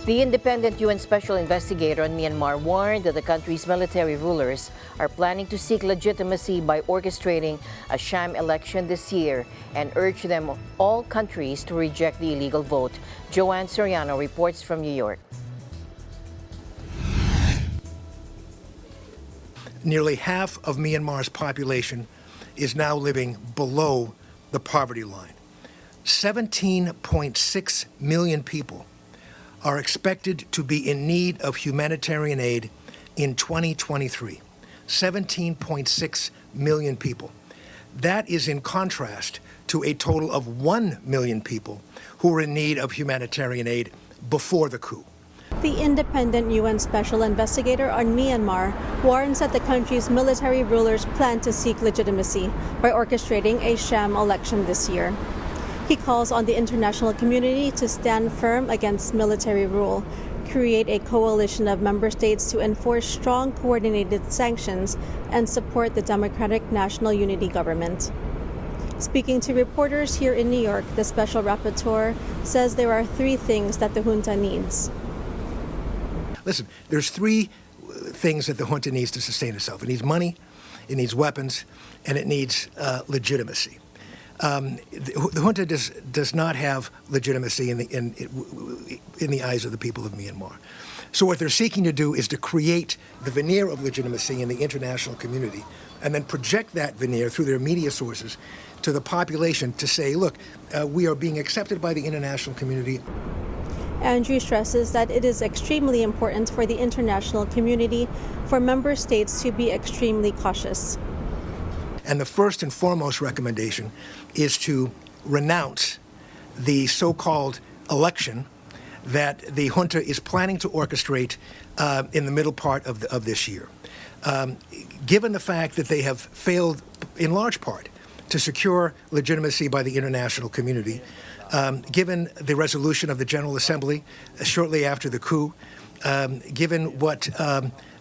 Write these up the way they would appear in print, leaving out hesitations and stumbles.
The independent UN Special Investigator on Myanmar warned that the country's military rulers are planning to seek legitimacy by orchestrating a sham election this year and urged all countries to reject the illegal vote. Joanne Soriano reports from New York. Nearly half of Myanmar's population is now living below the poverty line. 17.6 million people are expected to be in need of humanitarian aid in 2023. 17.6 million people. That is in contrast to a total of 1 million people who were in need of humanitarian aid before the coup. The independent UN Special Investigator on Myanmar warns that the country's military rulers plan to seek legitimacy by orchestrating a sham election this year. He calls on the international community to stand firm against military rule, create a coalition of member states to enforce strong coordinated sanctions, and support the Democratic National Unity Government. Speaking to reporters here in New York, the Special Rapporteur says there are 3 things that the junta needs. Listen, there's 3 things that the junta needs to sustain itself. It needs money, it needs weapons, and it needs legitimacy. The junta does not have legitimacy in the eyes of the people of Myanmar. So what they're seeking to do is to create the veneer of legitimacy in the international community and then project that veneer through their media sources to the population to say, look, we are being accepted by the international community. Andrew stresses that it is extremely important for the international community for member states to be extremely cautious. And the first and foremost recommendation is to renounce the so-called election that the junta is planning to orchestrate in the middle part of this year. Given the fact that they have failed in large part to secure legitimacy by the international community, given the resolution of the General Assembly shortly after the coup, given what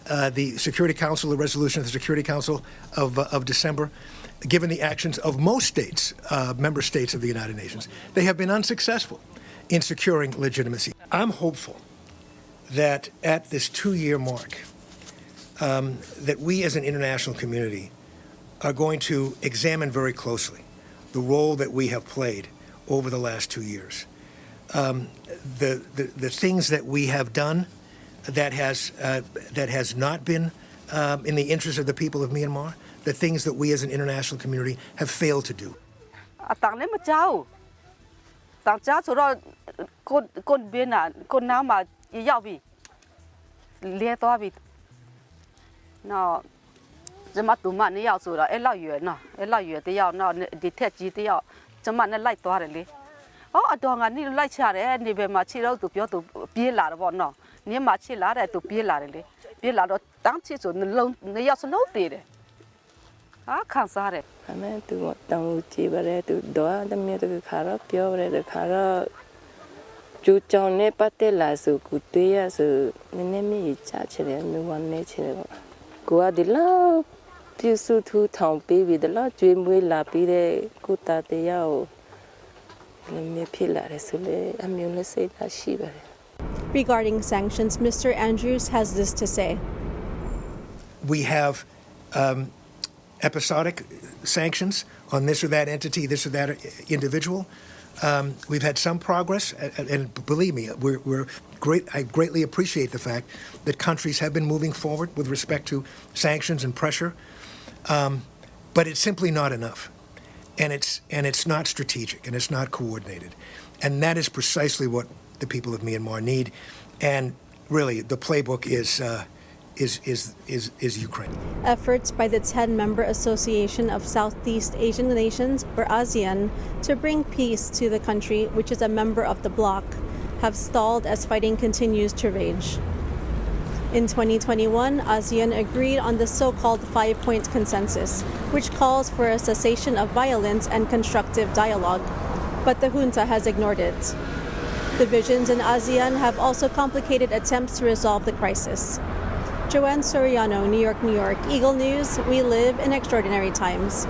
the Security Council, the resolution of the Security Council of December, given the actions of most states, member states of the United Nations, they have been unsuccessful in securing legitimacy. I'm hopeful that at this 2-year mark, that we as an international community are going to examine very closely the role that we have played over the last 2 years. The things that we have done that has not been in the interest of the people of Myanmar, the things that we as an international community have failed to do. Regarding sanctions, Mr. Andrews has this to say. We have episodic sanctions on this or that entity, this or that individual. We've had some progress, and believe me, I greatly appreciate the fact that countries have been moving forward with respect to sanctions and pressure, but it's simply not enough, and it's not strategic, and it's not coordinated, and that is precisely what the people of Myanmar need, and really the playbook is Ukraine. Efforts by the 10-member Association of Southeast Asian Nations, or ASEAN, to bring peace to the country, which is a member of the bloc, have stalled as fighting continues to rage. In 2021, ASEAN agreed on the so-called 5-point consensus, which calls for a cessation of violence and constructive dialogue, but the junta has ignored it. Divisions in ASEAN have also complicated attempts to resolve the crisis. Joanne Soriano, New York, Eagle News. We live in extraordinary times.